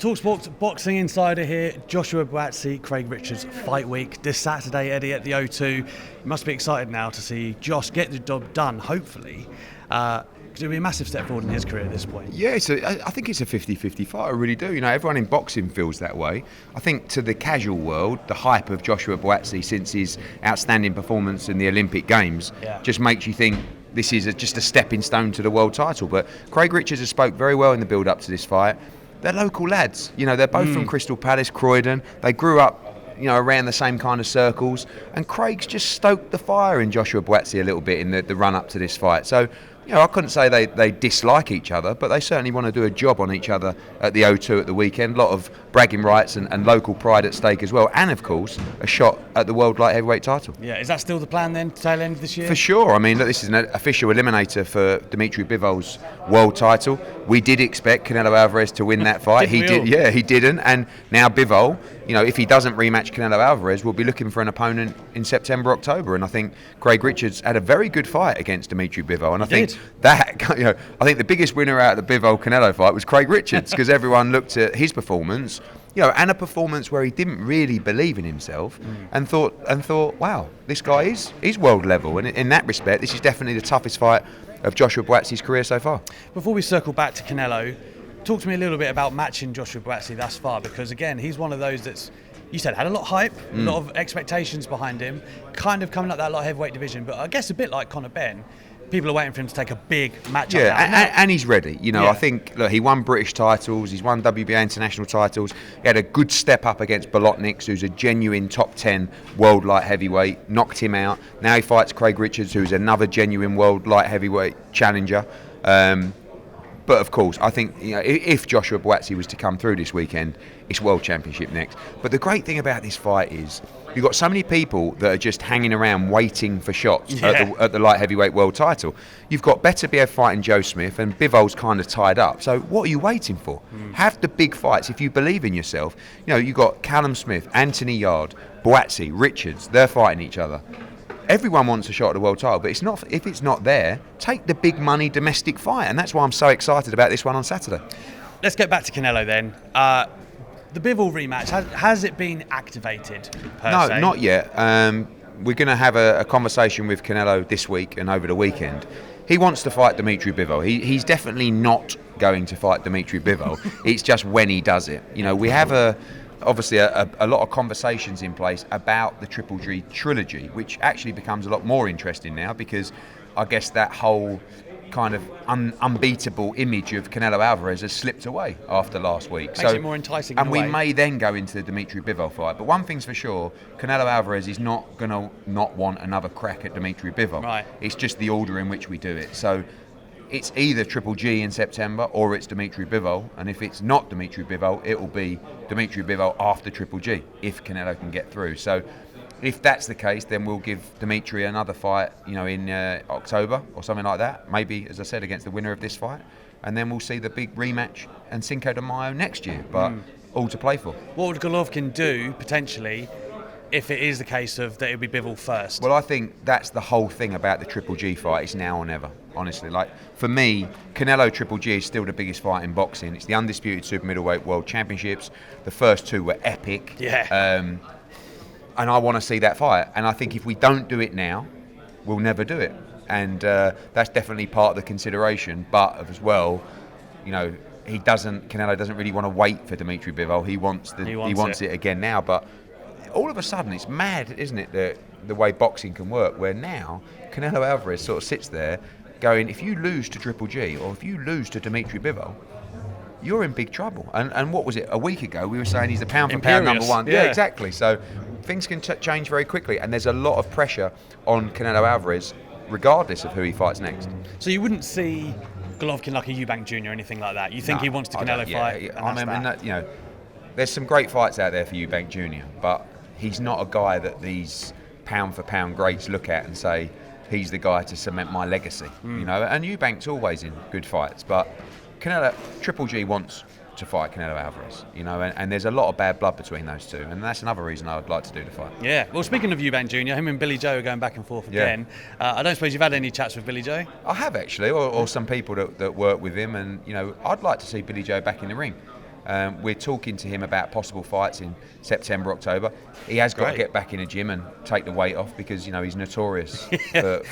talkSPORT Boxing Insider here. Joshua Buatsi, Craig Richards, fight week this Saturday, Eddie, at the O2. You must be excited now to see Josh get the job done, hopefully. It'll be a massive step forward in his career at this point. Yeah, I think it's a 50-50 fight, I really do. You know, everyone in boxing feels that way. I think to the casual world, the hype of Joshua Buatsi since his outstanding performance in the Olympic Games just makes you think this is just a stepping stone to the world title. But Craig Richards has spoke very well in the build-up to this fight. They're local lads. You know, they're both from Crystal Palace, Croydon. They grew up, you know, around the same kind of circles. And Craig's just stoked the fire in Joshua Buatsi a little bit in the run-up to this fight. So, you know, I couldn't say they dislike each other, but they certainly want to do a job on each other at the O2 at the weekend. A lot of bragging rights and local pride at stake as well. And, of course, a shot at the World Light Heavyweight title. Yeah, is that still the plan then, tail end of this year? For sure. I mean, look, this is an official eliminator for Dimitri Bivol's world title. We did expect Canelo Alvarez to win that fight. He didn't. And now Bivol, you know, if he doesn't rematch Canelo Alvarez, we'll be looking for an opponent in September, October. And I think Craig Richards had a very good fight against Dimitri Bivol. And I think I think the biggest winner out of the Bivol-Canelo fight was Craig Richards, because everyone looked at his performance, you know, and a performance where he didn't really believe in himself and thought, wow, this guy is world level. And in that respect, this is definitely the toughest fight of Joshua Buatsi's career so far. Before we circle back to Canelo, talk to me a little bit about matching Joshua Buatsi thus far, because again, he's one of those that's, you said, had a lot of hype, a lot of expectations behind him, kind of coming up that light heavyweight division, but I guess a bit like Conor Benn, people are waiting for him to take a big match. Yeah, and he's ready. You know, I think, look, he won British titles, he's won WBA international titles. He had a good step up against Bolotniks, who's a genuine top 10 world light heavyweight, knocked him out. Now he fights Craig Richards, who's another genuine world light heavyweight challenger. But of course, I think, you know, if Joshua Buatsi was to come through this weekend, it's World Championship next. But the great thing about this fight is you've got so many people that are just hanging around waiting for shots at the light heavyweight world title. You've got Beterbiev fighting Joe Smith, and Bivol's kind of tied up. So what are you waiting for? Have the big fights if you believe in yourself. You know, you've got Callum Smith, Anthony Yard, Buatsi, Richards. They're fighting each other. Everyone wants a shot at the world title, but it's not. If it's not there, take the big money domestic fight, and that's why I'm so excited about this one on Saturday. Let's get back to Canelo then. The Bivol rematch, has it been activated per se? No, not yet. We're going to have a conversation with Canelo this week and over the weekend. He wants to fight Dimitri Bivol. He's definitely not going to fight Dimitri Bivol. It's just when he does it. You know, we have obviously a lot of conversations in place about the trilogy, which actually becomes a lot more interesting now, because I guess that whole kind of unbeatable image of Canelo Alvarez has slipped away after last week. Makes it more enticing. And we may then go into the Dimitri Bivol fight. But one thing's for sure, Canelo Alvarez is not going to not want another crack at Dimitri Bivol. Right. It's just the order in which we do it. So it's either Triple G in September or it's Dimitri Bivol. And if it's not Dimitri Bivol, it will be Dimitri Bivol after Triple G, if Canelo can get through. So if that's the case, then we'll give Dimitri another fight, you know, in October or something like that. Maybe, as I said, against the winner of this fight. And then we'll see the big rematch and Cinco de Mayo next year. But all to play for. What would Golovkin do, potentially, if it is the case of that it'll be Bivol first? Well, I think that's the whole thing about the Triple G fight. It's now or never, honestly. Like, for me, Canelo Triple G is still the biggest fight in boxing. It's the undisputed super middleweight world championships. The first two were epic. Yeah. And I want to see that fight. And I think if we don't do it now, we'll never do it. And that's definitely part of the consideration. But as well, you know, Canelo doesn't really want to wait for Dimitri Bivol. He wants it again now. But all of a sudden, it's mad, isn't it, the way boxing can work, where now Canelo Alvarez sort of sits there going, if you lose to Triple G or if you lose to Dimitri Bivol, you're in big trouble. And what was it, a week ago we were saying he's the pound for pound number one. Yeah, exactly. So things can change very quickly, and there's a lot of pressure on Canelo Alvarez regardless of who he fights next. So you wouldn't see Golovkin like a Eubank Jr. or anything like that? You think he wants the Canelo fight? You know, there's some great fights out there for Eubank Jr., but he's not a guy that these pound for pound greats look at and say, he's the guy to cement my legacy. You know, and Eubank's always in good fights, but Triple G wants to fight Canelo Alvarez, you know, and there's a lot of bad blood between those two, and that's another reason I would like to do the fight. Yeah, well, speaking of Eubank Jr., him and Billy Joe are going back and forth again. I don't suppose you've had any chats with Billy Joe? I have, actually, or some people that work with him, and, you know, I'd like to see Billy Joe back in the ring. We're talking to him about possible fights in September, October. He has got to get back in a gym and take the weight off because, he's notorious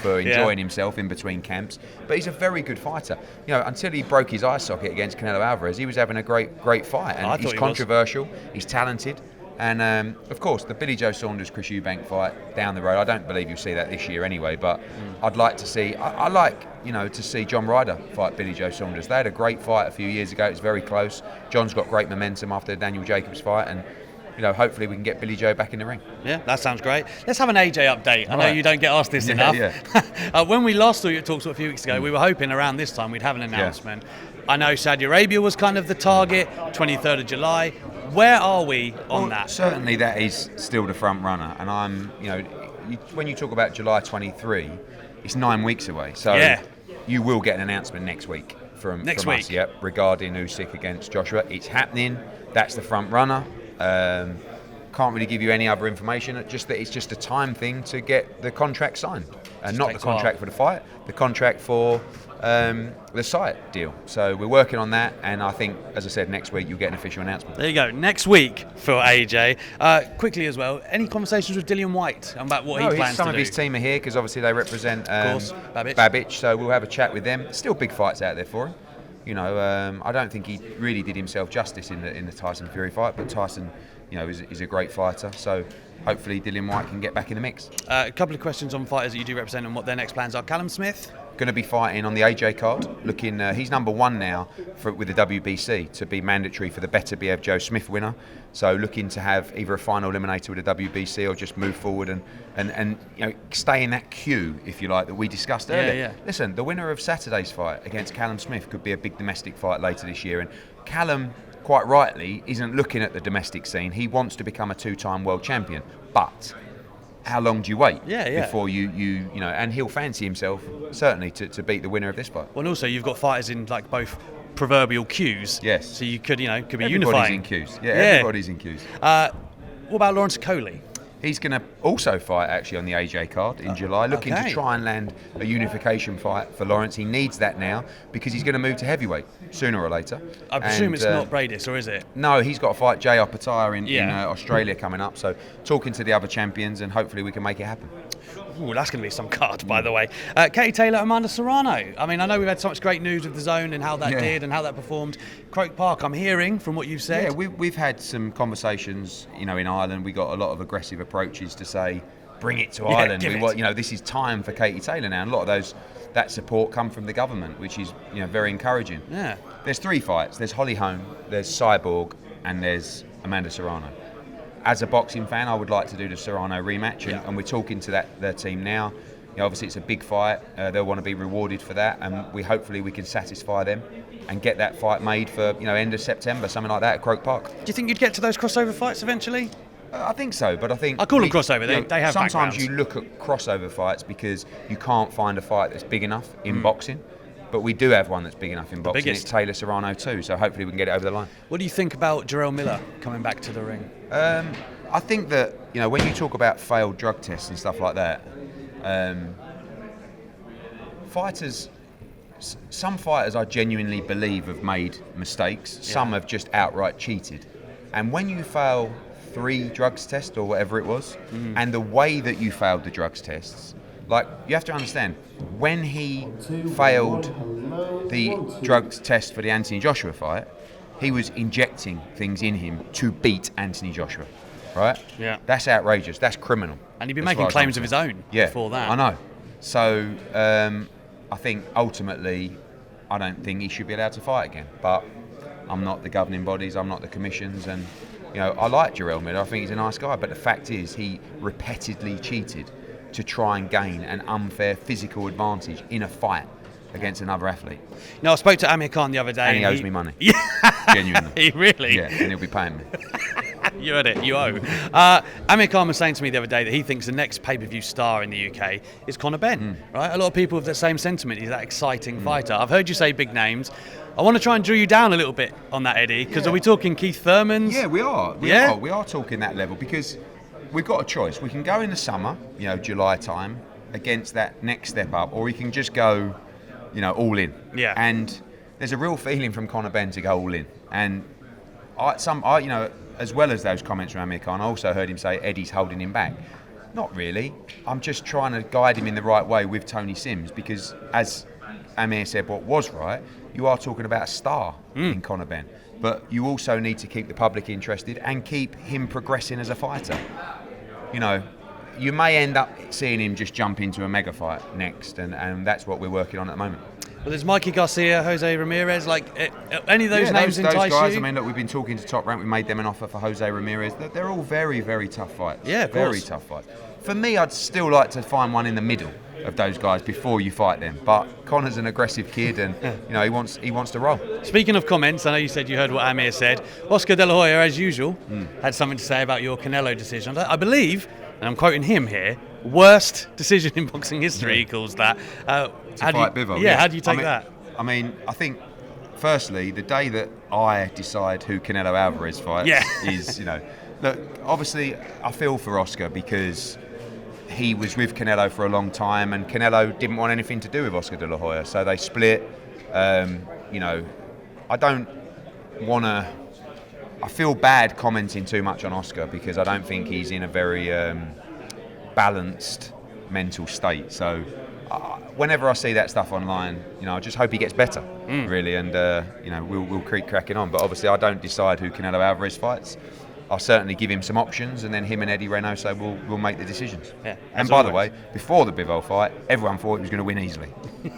for enjoying himself in between camps. But he's a very good fighter. Until he broke his eye socket against Canelo Alvarez, he was having a great fight. And he's controversial, he's talented. And of course, the Billy Joe Saunders Chris Eubank fight down the road. I don't believe you'll see that this year anyway. But I'd like to see. I like to see John Ryder fight Billy Joe Saunders. They had a great fight a few years ago. It was very close. John's got great momentum after the Daniel Jacobs fight, and hopefully we can get Billy Joe back in the ring. Yeah, that sounds great. Let's have an AJ update. I know you don't get asked this enough. When we last saw you at talkSPORT a few weeks ago, we were hoping around this time we'd have an announcement. I know Saudi Arabia was kind of the target, 23rd of July. Where are we on that? Certainly that is still the front runner. And I'm, when you talk about July 23, it's 9 weeks away. So you will get an announcement next week from us, regarding Usyk against Joshua. It's happening. That's the front runner. Can't really give you any other information. Just that it's just a time thing to get the contract signed, and not the contract for the fight, the contract for the site deal. So we're working on that, and I think, as I said, next week you'll get an official announcement. There you go. Next week for AJ. Quickly as well, any conversations with Dillian White about what he plans to do? Some of his team are here because obviously they represent Babbage, so we'll have a chat with them. Still big fights out there for him. I don't think he really did himself justice in the Tyson Fury fight, but Tyson, is a great fighter. So hopefully Dillian White can get back in the mix. A couple of questions on fighters that you do represent and what their next plans are. Callum Smith? Going to be fighting on the AJ card. He's number one now with the WBC to be mandatory for the Better Behave Joe Smith winner. So looking to have either a final eliminator with the WBC or just move forward and stay in that queue, if you like, that we discussed earlier. Listen, the winner of Saturday's fight against Callum Smith could be a big domestic fight later this year, and Callum, quite rightly, isn't looking at the domestic scene. He wants to become a two-time world champion, but how long do you wait before you and he'll fancy himself certainly to beat the winner of this fight. Well, and also you've got fighters in like both proverbial queues. Yes. So you could be everybody's unifying. In queues. Everybody's in queues. What about Lawrence Coley? He's going to also fight actually on the AJ card in July, looking to try and land a unification fight for Lawrence. He needs that now because he's going to move to heavyweight sooner or later. I presume it's not Bradis, or is it? No, he's got to fight Jay Opataya in Australia coming up. So talking to the other champions, and hopefully we can make it happen. Ooh, that's going to be some card, by the way. Katie Taylor, Amanda Serrano. I mean, I know we've had so much great news with the zone and how that did and how that performed. Croke Park, I'm hearing from what you've said. Yeah, we've had some conversations, in Ireland. We got a lot of aggressive approaches to say, bring it to Ireland. This is time for Katie Taylor now. And a lot of that support come from the government, which is, very encouraging. Yeah. There's 3 fights. There's Holly Holm, there's Cyborg, and there's Amanda Serrano. As a boxing fan, I would like to do the Serrano rematch, and we're talking to their team now. Obviously, it's a big fight. They'll want to be rewarded for that, and hopefully we can satisfy them and get that fight made for end of September, something like that at Croke Park. Do you think you'd get to those crossover fights eventually? I think so, but I think I call them crossover. They have sometimes backgrounds. You look at crossover fights because you can't find a fight that's big enough in boxing. But we do have one that's big enough in boxing. It's Taylor Serrano too, so hopefully we can get it over the line. What do you think about Jarrell Miller coming back to the ring? I think that, when you talk about failed drug tests and stuff like that, some fighters I genuinely believe have made mistakes. Some have just outright cheated. And when you fail 3 drugs tests or whatever it was, and the way that you failed the drugs tests, like, you have to understand, when he failed the drugs test for the Anthony Joshua fight, he was injecting things in him to beat Anthony Joshua, right? Yeah. That's outrageous. That's criminal. And he'd been making claims of his own before that. I know. So I think ultimately, I don't think he should be allowed to fight again. But I'm not the governing bodies. I'm not the commissions. And, I like Jarrell Miller. I think he's a nice guy. But the fact is, he repeatedly cheated to try and gain an unfair physical advantage in a fight against another athlete. No, I spoke to Amir Khan the other day. And he owes me money. Yeah. Genuinely. He really? Yeah, and he'll be paying me. You heard it, you owe. Amir Khan was saying to me the other day that he thinks the next pay-per-view star in the UK is Conor Benn, right? A lot of people have the same sentiment. He's that exciting fighter. I've heard you say big names. I want to try and drill you down a little bit on that, Eddie, because are we talking Keith Thurman's? Yeah, we are. We are talking that level because we've got a choice. We can go in the summer, July time, against that next step up, or we can just go, all in. Yeah. And there's a real feeling from Conor Benn to go all in. And as well as those comments around Amir Khan, I also heard him say Eddie's holding him back. Not really. I'm just trying to guide him in the right way with Tony Sims, because as Amir said, what was right, you are talking about a star in Conor Benn, but you also need to keep the public interested and keep him progressing as a fighter. You know, you may end up seeing him just jump into a mega fight next, and that's what we're working on at the moment. Well, there's Mikey Garcia, Jose Ramirez, any of those names those entice guys, you? I mean, look, we've been talking to Top Rank, we made them an offer for Jose Ramirez. They're all very, very tough fights. Yeah, of very course. tough fights. For me, I'd still like to find one in the middle of those guys before you fight them. But Conor's an aggressive kid, and he wants to roll. Speaking of comments, I know you said you heard what Amir said. Oscar De La Hoya, as usual, had something to say about your Canelo decision. I believe, and I'm quoting him here, worst decision in boxing history, he calls that. To fight Bivol. Yeah, how do you take that? I mean, I think, firstly, the day that I decide who Canelo Alvarez fights is, look, obviously, I feel for Oscar because he was with Canelo for a long time, and Canelo didn't want anything to do with Oscar De La Hoya, so they split. I don't want to. I feel bad commenting too much on Oscar because I don't think he's in a very balanced mental state. So whenever I see that stuff online, I just hope he gets better, really, and we'll keep cracking on. But obviously, I don't decide who Canelo Alvarez fights. I'll certainly give him some options, and then him and Eddie Reynoso will make the decisions. Yeah, and by the way, before the Bivol fight, everyone thought he was going to win easily.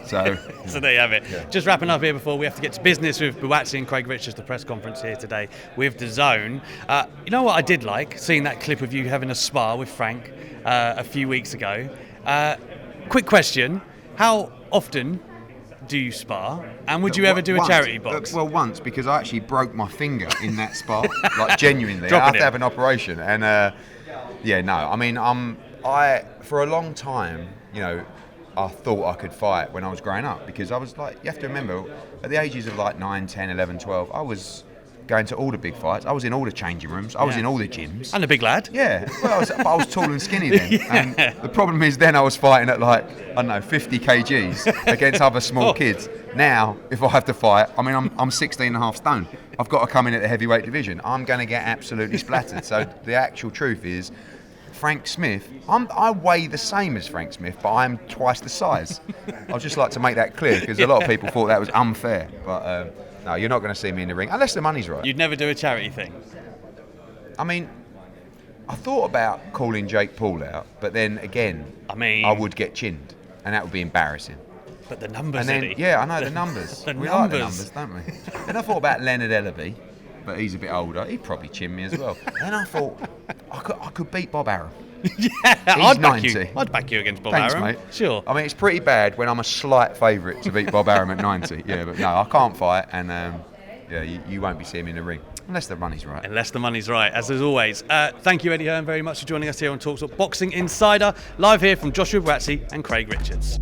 So, so there you have it. Yeah. Just wrapping up here before we have to get to business with Buatsi and Craig Richards, the press conference here today with DAZN. You know what I did like? Seeing that clip of you having a spar with Frank a few weeks ago. Quick question, how often do you spar, and would you ever do a charity box? Well, once, because I actually broke my finger in that spar, like genuinely. I had to have an operation, and I mean, for a long time, I thought I could fight when I was growing up, because I was like, you have to remember, at the ages of like 9, 10, 11, 12, I was going to all the big fights. I was in all the changing rooms. I was in all the gyms. And a big lad. Yeah. Well, I was tall and skinny then. And the problem is then I was fighting at 50 kgs against other small kids. Now, if I have to fight, I mean, I'm 16 and a half stone. I've got to come in at the heavyweight division. I'm going to get absolutely splattered. So the actual truth is, Frank Smith, I weigh the same as Frank Smith, but I'm twice the size. I'd just like to make that clear, because a lot of people thought that was unfair. But no, you're not going to see me in the ring, unless the money's right. You'd never do a charity thing? I mean, I thought about calling Jake Paul out, but then again, I would get chinned, and that would be embarrassing. But the numbers, and then, Eddie. Yeah, I know, the numbers. We like the numbers, don't we? Then I thought about Leonard Ellaby, but he's a bit older. He'd probably chin me as well. Then I thought, I could beat Bob Arum. Yeah, He's 90. I'd back you against Bob Thanks, Arum. mate. Sure. I mean, it's pretty bad when I'm a slight favourite to beat Bob Arum at 90. Yeah, but no, I can't fight, and you won't be seeing me in the ring. Unless the money's right. Unless the money's right, as always. Thank you, Eddie Hearn, very much for joining us here on talkSPORT Boxing Insider, live here from Joshua Buatsi and Craig Richards.